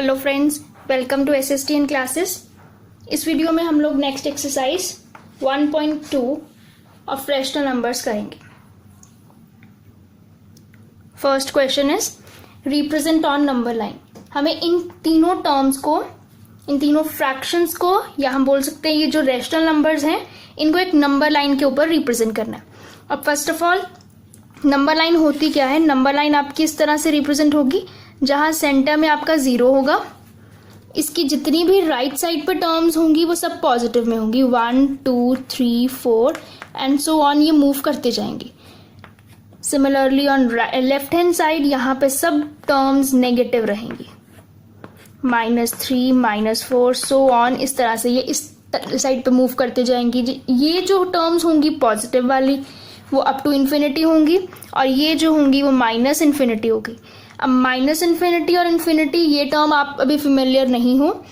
Hello friends, welcome to SSTN classes. इस video में हम लोग next exercise 1.2 of rational numbers करेंगे। First question is represent on number line. हमें इन तीनों टर्म्स को, इन तीनों फ्रैक्शंस को, या हम बोल सकते हैं ये जो रैशनल नंबर्स हैं इनको एक नंबर लाइन के ऊपर रिप्रेजेंट करना है। अब first of all number line होती क्या है? नंबर लाइन आपकी इस तरह से रिप्रेजेंट होगी जहां सेंटर में आपका 0 होगा। इसकी जितनी भी राइट साइड पे टर्म्स होंगी वो सब पॉजिटिव में होंगी, 1 2 3 4 एंड सो ऑन, ये मूव करते जाएंगी। Similarly on left hand side यहाँ पे सब टर्म्स नेगेटिव रहेंगी, -3 -4 सो ऑन, इस तरह से ये इस साइड पे मूव करते जाएंगी। ये जो टर्म्स होंगी पॉजिटिव वाली वो अप टू इन्फिनिटी होंगी और ये जो होंगी वो -इन्फिनिटी होगी। अब -इन्फिनिटी और इन्फिनिटी ये टर्म आप अभी फेमिलियर नहीं हो,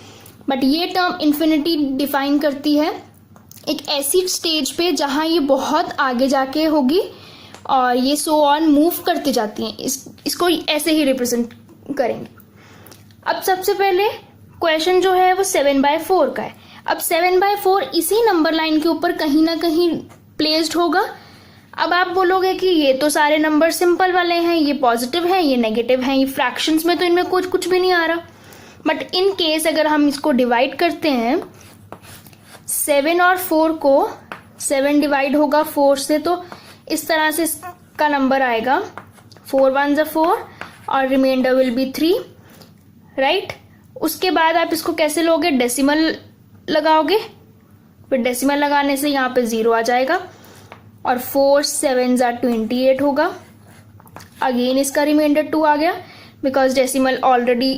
बट ये टर्म इन्फिनिटी डिफाइन करती है एक ऐसी स्टेज पे जहां ये बहुत आगे जाके होगी और ये सो ऑन मूव करते जाती हैं। इसको ऐसे ही रिप्रेजेंट करेंगे। अब सबसे पहले क्वेश्चन जो है वो 7/4 का है। अब 7/4 इसी नंबर लाइन के ऊपर कहीं ना कहीं प्लेस्ड होगा। अब आप बोलोगे कि ये तो सारे नंबर सिंपल वाले हैं, ये पॉजिटिव हैं, ये नेगेटिव हैं, ये फ्रैक्शंस में तो इनमें कुछ भी नहीं आ रहा। बट इन केस अगर हम इसको डिवाइड करते हैं 7 और 4 को, 7 डिवाइड होगा 4 से तो इस तरह से इसका नंबर आएगा 4 1 ज़ा 4 और रिमाइंडर विल बी 3, राइट। उसके बाद आप इसको कैसे लोगे? डेसिमल लगाओगे, फिर डेसिमल लगाने से यहाँ पे 0 आ जाएगा और 4 7 ज़ा 28 होगा। अगेन इसका रिमाइंडर 2 आ गया बिकॉज डेसिमल ऑलरेडी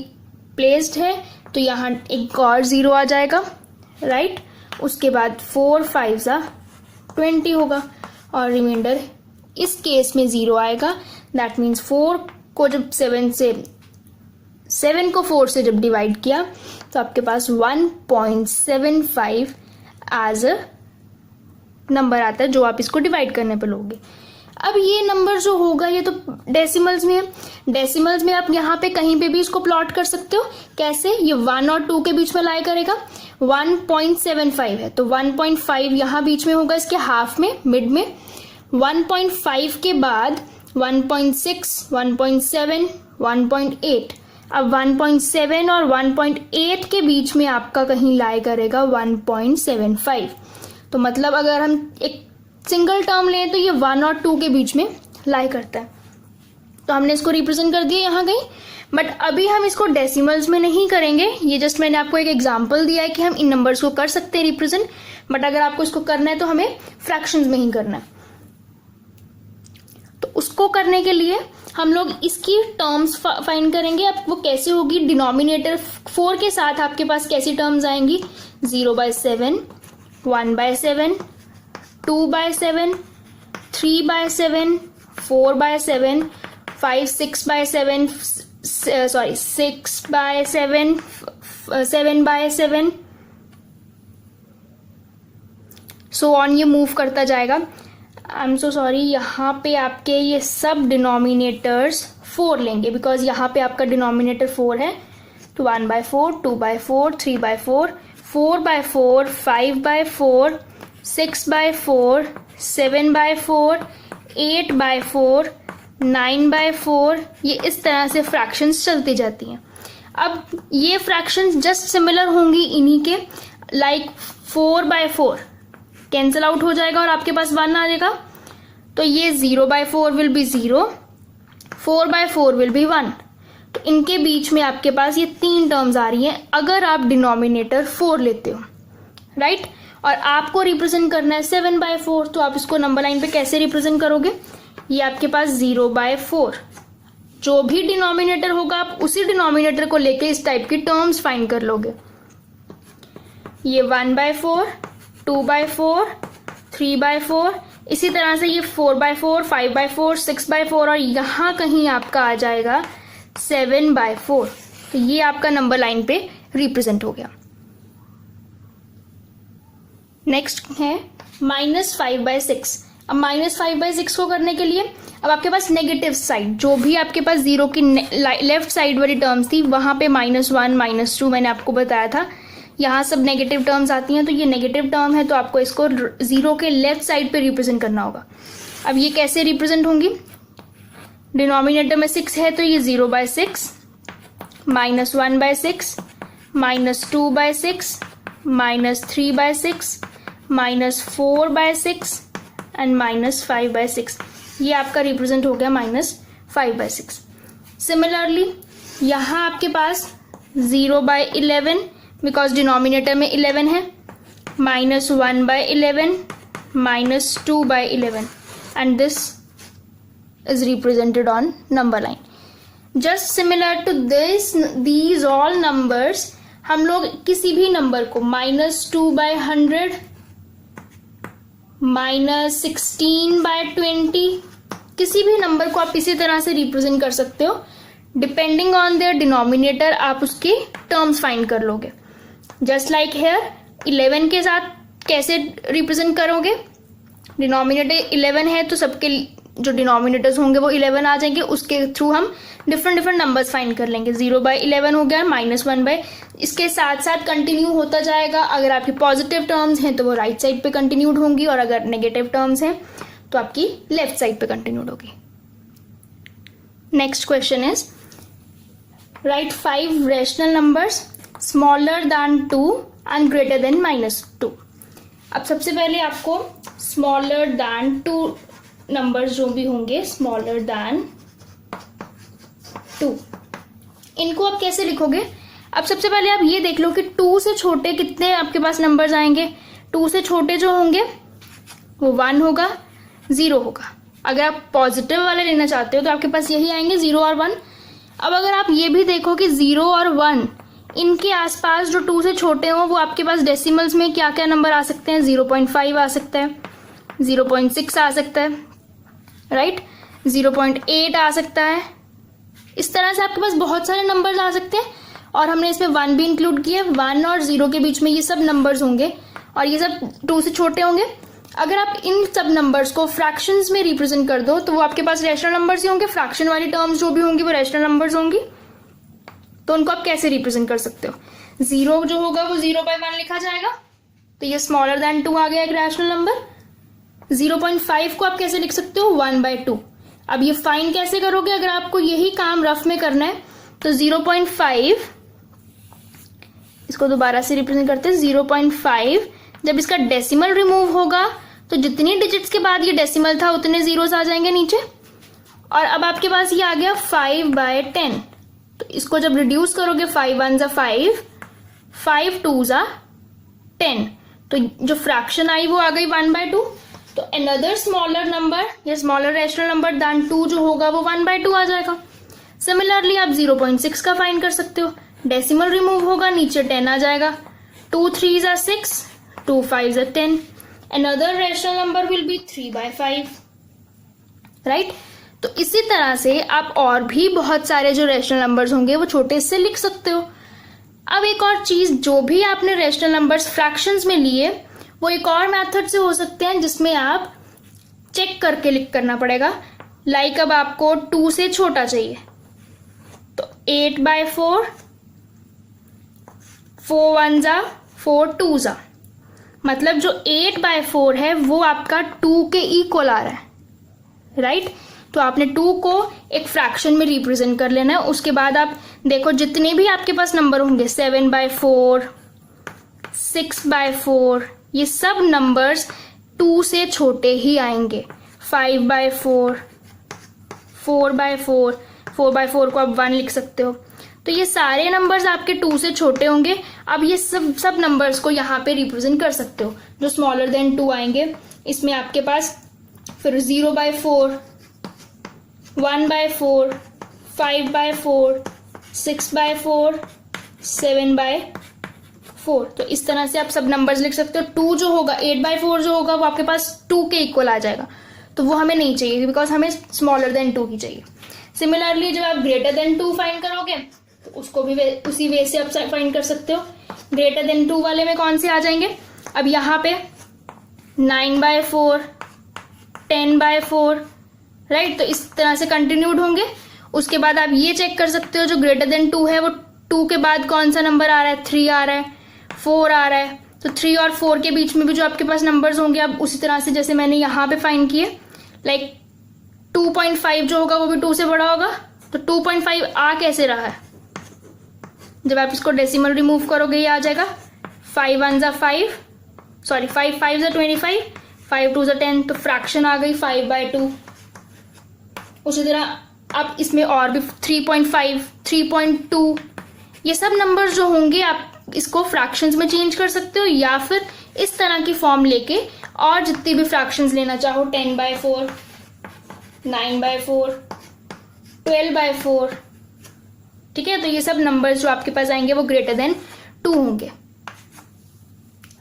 प्लेस्ड है, तो यहाँ एक और 0 आ जाएगा, राइट। उसके बाद 4 5 ज़ा 20 होगा और रिमाइंडर इस केस में 0 आएगा। दैट मीन्स 4 को जब 7 को 4 से जब डिवाइड किया तो आपके पास 1.75 एज अ नंबर आता है जो आप इसको डिवाइड करने पे लोगे। अब ये नंबर जो होगा ये तो डेसिमल्स में है। डेसिमल्स में आप यहाँ पे कहीं पे भी इसको प्लॉट कर सकते हो। कैसे? ये 1 और 2 के बीच में लाई करेगा। 1.75 है तो 1.5 यहाँ बीच में होगा, इसके हाफ में, मिड में। 1.5 के बाद 1.6 1.7 1.8। अब 1.7 और 1.8 के बीच में आपका कहीं लाई करेगा 1.75। तो मतलब अगर हम एक सिंगल टर्म लें तो ये 1 और 2 के बीच में लाई करता है। तो हमने इसको रिप्रेजेंट कर दिया यहाँ कहीं, बट अभी हम इसको डेसिमल्स में नहीं करेंगे। ये जस्ट मैंने आपको एक एग्जांपल दिया है कि हम इन नंबर्स को कर सकते हैं रिप्रेजेंट, बट अगर आपको इसको करना है तो हमें फ्रैक्शंस में ही करना है। तो उसको करने के लिए हम लोग इसकी टर्म्स फाइंड करेंगे। अब वो कैसे होगी? डिनोमिनेटर 4 के साथ आपके पास कैसी टर्म्स आएंगी? 0/7, 1/7, 2/7, 3/7, 4/7, 5 6/7, 6/7, 7/7 सो ऑन, ये मूव करता जाएगा। आई एम सो सॉरी, यहाँ पे आपके ये सब डिनोमिनेटर्स 4 लेंगे बिकॉज यहाँ पे आपका डिनोमिनेटर 4 है। तो 1/4, 2/4, 3/4, 4/4, 5/4, 6/4, 7/4, 8/4, 9/4, ये इस तरह से फ्रैक्शंस चलती जाती हैं। अब ये फ्रैक्शंस जस्ट सिमिलर होंगी इन्हीं के, लाइक 4/4 कैंसिल आउट हो जाएगा और आपके पास 1 आ जाएगा। तो ये 0/4 विल बी 0, 4/4 विल बी 1। तो इनके बीच में आपके पास ये 3 टर्म्स आ रही हैं अगर आप डिनोमिनेटर 4 लेते हो, राइट। और आपको रिप्रेजेंट करना है 7/4, तो आप इसको नंबर लाइन पे कैसे रिप्रेजेंट करोगे? ये आपके पास 0/4, जो भी डिनोमिनेटर होगा आप उसी डिनोमिनेटर को लेके इस टाइप की टर्म्स फाइंड कर लोगे। ये 1/4, 2/4, 3/4, इसी तरह से ये 4/4, 5/4, 6/4 और यहाँ कहीं आपका आ जाएगा 7/4। तो ये आपका नंबर लाइन पे रिप्रेजेंट हो गया। नेक्स्ट है -5/6। अब -5/6 को करने के लिए अब आपके पास नेगेटिव साइड, जो भी आपके पास जीरो की लेफ्ट साइड वाली टर्म्स थी वहां पे -1 -2 मैंने आपको बताया था, यहाँ सब नेगेटिव टर्म्स आती हैं, तो ये नेगेटिव टर्म है तो आपको इसको जीरो के लेफ्ट साइड पे रिप्रेजेंट करना होगा। अब ये कैसे रिप्रेजेंट होंगी, डिनोमिनेटर में 6 है तो ये 0/6, -1/6, -2/6, -3/6, -4/6 एंड -5/6, ये आपका रिप्रेजेंट हो गया -5/6। सिमिलरली यहाँ आपके पास 0/11 बिकॉज डिनोमिनेटर में 11 है, -1/11, -2/11 and this is represented on number line. Just similar to this, these all numbers, हम लोग किसी भी नंबर को -2/100, -16/20, किसी भी नंबर को आप इसी तरह से रिप्रेजेंट कर सकते हो। डिपेंडिंग ऑन देयर डिनोमिनेटर आप उसकी टर्म्स फाइंड कर लोगे। जस्ट लाइक हेयर 11 के साथ कैसे रिप्रेजेंट करोगे, डिनोमिनेटर 11 है तो सबके जो डिनोमिनेटर्स होंगे वो 11 आ जाएंगे, उसके थ्रू हम डिफरेंट नंबर्स फाइंड कर लेंगे। 0/11 हो गया, -1/, इसके साथ साथ कंटिन्यू होता जाएगा। अगर आपकी पॉजिटिव टर्म्स हैं तो वो राइट साइड पे कंटिन्यूड होंगी, और अगर नेगेटिव टर्म्स हैं तो आपकी लेफ्ट साइड पे कंटिन्यूड होगी। Next question is right 5 rational numbers smaller than 2 and greater than -2। अब सबसे पहले आपको स्मॉलर दैन 2 नंबर्स जो भी होंगे, स्मॉलर दैन 2, इनको आप कैसे लिखोगे। अब सबसे पहले आप ये देख लो कि 2 से छोटे कितने आपके पास नंबर्स आएंगे। 2 से छोटे जो होंगे वो 1 होगा, 0 होगा। अगर आप पॉजिटिव वाले लेना चाहते हो तो आपके पास यही आएंगे 0 और 1। अब अगर आप ये भी देखो कि 0 और 1 इनके आसपास जो 2 से छोटे हो वो आपके पास डेसिमल्स में क्या क्या नंबर आ सकते हैं, 0.5 आ सकता है, 0.6 आ सकता है, राइट, 0.8 आ सकता है। इस तरह से आपके पास बहुत सारे नंबर्स आ सकते हैं, और हमने इसमें 1 भी इंक्लूड किया। 1 और 0 के बीच में ये सब नंबर्स होंगे, और ये सब 2 से छोटे होंगे। अगर आप इन सब नंबर्स को फ्रैक्शंस में रिप्रेजेंट कर दो तो वो आपके पास रैशनल नंबर्स ही होंगे। फ्रैक्शन वाली टर्म्स जो भी होंगी वो रैशनल नंबर्स होंगी। तो उनको आप कैसे रिप्रेजेंट कर सकते हो, 0 जो होगा वो 0/1 लिखा जाएगा, तो ये स्मॉलर देन 2 आ गया एक रैशनल नंबर। 0.5 को आप कैसे लिख सकते हो, 1/2। अब ये फाइंड कैसे करोगे, अगर आपको यही काम रफ में करना है तो 0.5, इसको दोबारा से रिप्रेजेंट करते हैं। 0.5 जब इसका डेसिमल रिमूव होगा तो जितनी डिजिट्स के बाद ये डेसिमल था उतने जीरोस आ जाएंगे नीचे। और अब आपके पास ये आ गया 5/10, तो इसको जब रिड्यूस करोगे 5 1 जा 5, 5 2 जा 10, तो जो फ्रैक्शन आई वो आ गई 1/2। तो अनदर स्मॉलर नंबर या स्मॉलर रैशनल नंबर दैन 2 जो होगा वो 1/2 आ जाएगा। सिमिलरली आप 0.6 का फाइंड कर सकते हो, डेसिमल रिमूव होगा, नीचे 10 आ जाएगा। 2 3 जा 6, 2 5 जा 10, another rational number will be 3/5, right. तो इसी तरह से आप और भी बहुत सारे जो रैशनल नंबर्स होंगे वो छोटे से लिख सकते हो। अब एक और चीज, जो भी आपने रैशनल नंबर्स फ्रैक्शंस में लिए वो एक और मेथड से हो सकते हैं जिसमें आप चेक करके लिख करना पड़ेगा। लाइक अब आपको 2 से छोटा चाहिए तो 8/4, 4 1 जा 4 2 जा, मतलब जो 8/4 है वो आपका 2 के इक्वल आ रहा है, राइट। तो आपने 2 को एक फ्रैक्शन में रिप्रेजेंट कर लेना है। उसके बाद आप देखो जितने भी आपके पास नंबर होंगे, 7/4, 6/4, ये सब नंबर्स 2 से छोटे ही आएंगे। 5/4, 4/4, 4/4 को आप 1 लिख सकते हो। तो ये सारे नंबर्स आपके 2 से छोटे होंगे। अब ये सब नंबर्स को यहाँ पे रिप्रेजेंट कर सकते हो जो स्मॉलर देन 2 आएंगे। इसमें आपके पास फिर 0/4, 1/4, 5/4, 6/4, 7/4। तो इस तरह से आप सब नंबर्स लिख सकते हो। 2 जो होगा, 8/4 जो होगा वो आपके पास 2 के इक्वल आ जाएगा, तो वो हमें नहीं चाहिए बिकॉज हमें स्मॉलर देन 2 की चाहिए। सिमिलरली जब आप ग्रेटर देन 2 फाइंड करोगे तो उसको भी उसी वे से आप फाइंड कर सकते हो। ग्रेटर देन 2 वाले में कौन से आ जाएंगे, अब यहाँ पे 9/4, 10/4, राइट। तो इस तरह से कंटिन्यूड होंगे। उसके बाद आप ये चेक कर सकते हो जो ग्रेटर देन 2 है वो 2 के बाद कौन सा नंबर आ रहा है, 3 आ रहा है, 4 आ रहा है। तो 3 और 4 के बीच में भी जो आपके पास नंबर्स होंगे आप उसी तरह से जैसे मैंने यहाँ पे फाइंड किए, लाइक 2.5 जो होगा वो भी 2 से बड़ा होगा। तो 2.5 आ कैसे रहा है, जब आप इसको डेसिमल रिमूव करोगे ये आ जाएगा 5 1 जा 5, सॉरी 5 5 जा 25, 5 2 जा 10, तो फ्रैक्शन आ गई 5/2। उसी तरह आप इसमें और भी 3.5, 3.2, ये सब नंबर्स जो होंगे आप इसको फ्रैक्शंस में चेंज कर सकते हो या फिर इस तरह की फॉर्म लेके और जितनी भी फ्रैक्शंस लेना चाहो, 10/4, 9/4, 12/4, ठीक है। तो ये सब नंबर्स जो आपके पास आएंगे वो ग्रेटर देन 2 होंगे,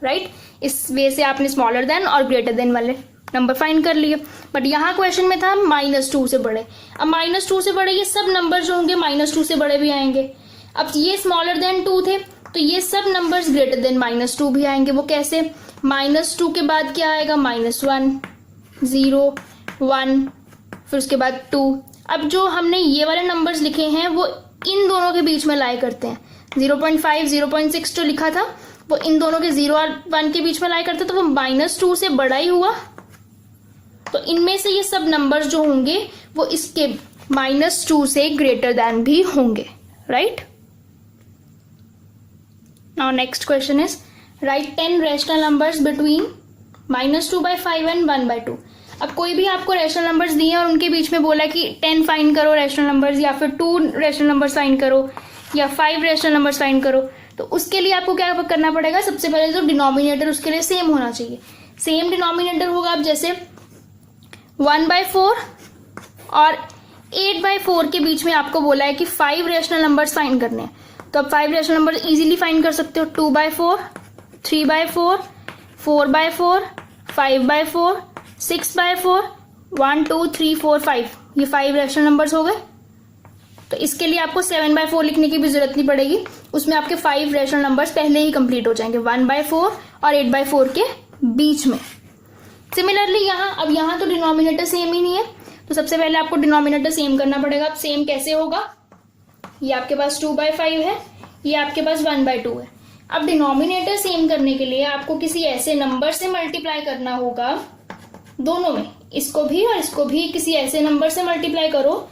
राइट। इस वे से आपने स्मॉलर देन और ग्रेटर देन वाले नंबर फाइंड कर लिए। बट यहाँ क्वेश्चन में था -2 से बड़े। अब -2 से बड़े ये सब नंबर जो होंगे -2 से बड़े भी आएंगे। अब ये स्मॉलर देन 2 थे तो ये सब नंबर्स ग्रेटर देन -2 भी आएंगे। वो कैसे, -2 के बाद क्या आएगा, -1, 0, 1, फिर उसके बाद 2। अब जो हमने ये वाले नंबर्स लिखे हैं वो इन दोनों के बीच में लाई करते हैं। 0.5, 0.6 जो लिखा था वो इन दोनों के 0 और 1 के बीच में लाई करते, तो वो -2 से बड़ा ही हुआ। तो इनमें से ये सब नंबर्स जो होंगे वो इसके -2 से ग्रेटर देन भी होंगे, right. Now next question is right 10 rational numbers between -2/5 and 1/2। अब कोई भी आपको रैशनल नंबर्स दिए और उनके बीच में बोला कि 10 फाइंड करो रैशनल नंबर्स, या फिर 2 रैशनल नंबर्स फाइंड करो, या 5 रैशनल नंबर्स फाइंड करो। तो उसके लिए आपको क्या करना पड़ेगा, सबसे पहले जो डिनोमिनेटर उसके लिए सेम होना चाहिए। सेम डिनोमिनेटर होगा। अब जैसे 1/4 और 8/4 के बीच में आपको बोला है कि 5 रैशनल नंबर्स फाइंड करने हैं, तो आप 5 रैशनल नंबर्स इजीली फाइंड कर सकते हो। 2/4, 3/4, 4/4, 5/4, 6/4, 1 2 3 4 5, ये 5 रैशनल नंबर्स हो गए। तो इसके लिए आपको 7/4 लिखने की भी जरूरत नहीं पड़ेगी, उसमें आपके 5 रैशनल नंबर्स पहले ही कंप्लीट हो जाएंगे 1/4 और 8/4 के बीच में। सिमिलरली अब यहाँ तो डिनोमिनेटर सेम ही नहीं है, तो सबसे पहले आपको डिनोमिनेटर सेम करना पड़ेगा। अब सेम कैसे होगा, ये आपके पास 2/5 है, ये आपके पास 1/2 है। अब डिनोमिनेटर सेम करने के लिए आपको किसी ऐसे नंबर से मल्टीप्लाई करना होगा, दोनों में, इसको भी और इसको भी किसी ऐसे नंबर से मल्टीप्लाई करो।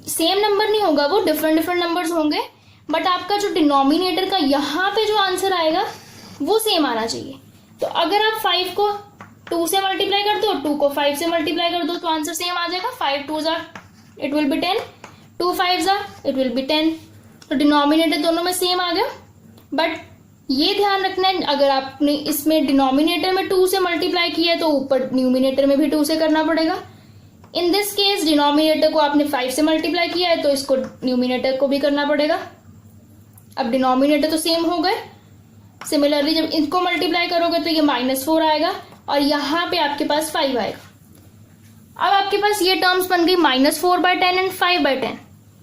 सेम नंबर नहीं होगा, वो डिफरेंट नंबर्स होंगे, बट आपका जो डिनोमिनेटर का यहाँ पे जो आंसर आएगा वो सेम आना चाहिए। तो अगर आप 5 को 2 से मल्टीप्लाई कर दो, 2 को 5 से मल्टीप्लाई कर दो, तो आंसर सेम आ जाएगा। 5 2 it will be 10, 2 5 it will be 10। तो डिनोमिनेटर दोनों में सेम आ गया। बट ये ध्यान रखना है, अगर आपने इसमें डिनोमिनेटर में 2 से मल्टीप्लाई किया है तो ऊपर न्यूमिनेटर में भी 2 से करना पड़ेगा। इन दिस केस डिनोमिनेटर को आपने 5 से मल्टीप्लाई किया है तो इसको न्यूमिनेटर को भी करना पड़ेगा। अब डिनोमिनेटर तो सेम हो गए। सिमिलरली जब इनको मल्टीप्लाई करोगे तो ये -4 आएगा और यहाँ पे आपके पास 5 आएगा। अब आपके पास ये टर्म्स बन गई -4/10 एंड 5/10।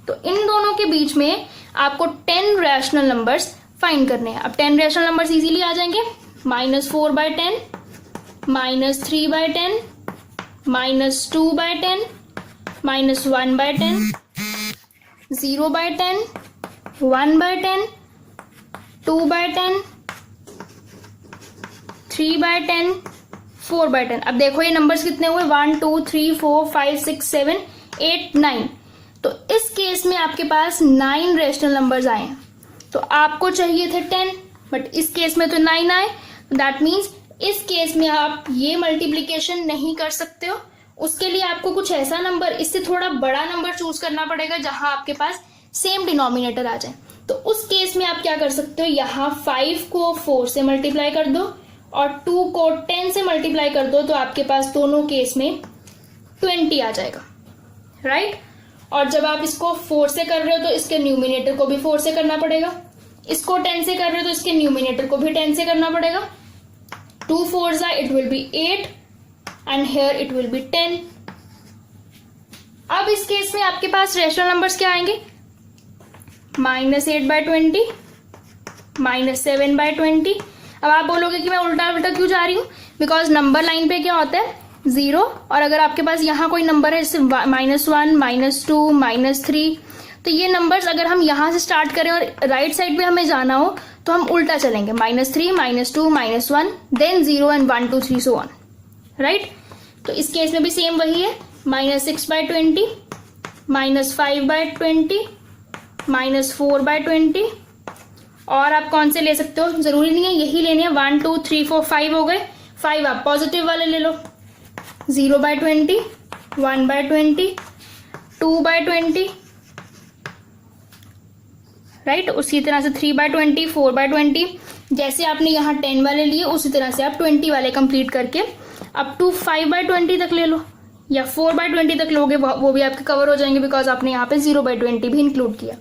तो इन दोनों के बीच में आपको 10 रैशनल नंबर्स फाइंड करने हैं। अब 10 रैशनल नंबर्स इजीली आ जाएंगे। -4/10, -3/10, -2/10, -1/10, 0/10, 1/10, 2/10, 3/10, 4/10। अब देखो ये नंबर्स कितने हुए, 1 2 3 4 5 6 7 8 9। तो इस केस में आपके पास 9 रैशनल नंबर्स आए हैं। तो आपको चाहिए थे 10, बट इस केस में तो 9 आए। दैट मीन्स इस केस में आप ये मल्टीप्लीकेशन नहीं कर सकते हो। उसके लिए आपको कुछ ऐसा नंबर, इससे थोड़ा बड़ा नंबर चूज करना पड़ेगा जहां आपके पास सेम डिनोमिनेटर आ जाए। तो उस केस में आप क्या कर सकते हो, यहाँ 5 को 4 से मल्टीप्लाई कर दो और 2 को 10 से मल्टीप्लाई कर दो, तो आपके पास दोनों केस में 20 आ जाएगा, राइट। और जब आप इसको 4 से कर रहे हो तो इसके न्यूमिनेटर को भी 4 से करना पड़ेगा। इसको 10 से कर रहे हो तो इसके न्यूमिनेटर को भी 10 से करना पड़ेगा। 2 4s it will be 8 and here it will be 10। अब इस केस में आपके पास रैशनल नंबर्स क्या आएंगे, -8/20, -7/20। अब आप बोलोगे कि मैं उल्टा उल्टा क्यों जा रही हूं, बिकॉज नंबर लाइन पे क्या होता है, 0, और अगर आपके पास यहाँ कोई नंबर है जैसे -1, -2, -3, तो ये नंबर्स अगर हम यहाँ से स्टार्ट करें और राइट साइड पे हमें जाना हो तो हम उल्टा चलेंगे, -3, -2, -1, then 0 and 1 2 3 so on, right. तो इस केस में भी सेम वही है, -6/20, -5/20, -4/20, और आप कौन से ले सकते हो, जरूरी नहीं है यही लेने हैं, 1 2 3 4 5 हो गए, 5 आप पॉजिटिव वाले ले लो, 0/20, 1/20, 2/20, राइट। उसी तरह से 3/20, 4/20, जैसे आपने यहाँ 10 वाले लिए उसी तरह से आप 20 वाले कंप्लीट करके अप टू 5/20 तक ले लो, या 4/20 तक लोगे, वो भी आपके कवर हो जाएंगे बिकॉज आपने यहाँ पे 0/20 भी इंक्लूड किया।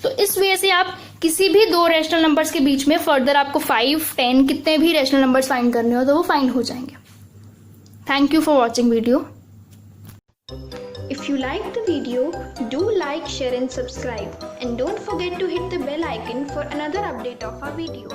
तो इस वजह से आप किसी भी दो रैशनल नंबर्स के बीच में फर्दर आपको 5, 10 कितने भी रैशनल नंबर्स फाइंड करने हो तो वो फाइंड हो जाएंगे। Thank you for watching video. If you like the video, do like, share and subscribe, and don't forget to hit the bell icon for another update of our video.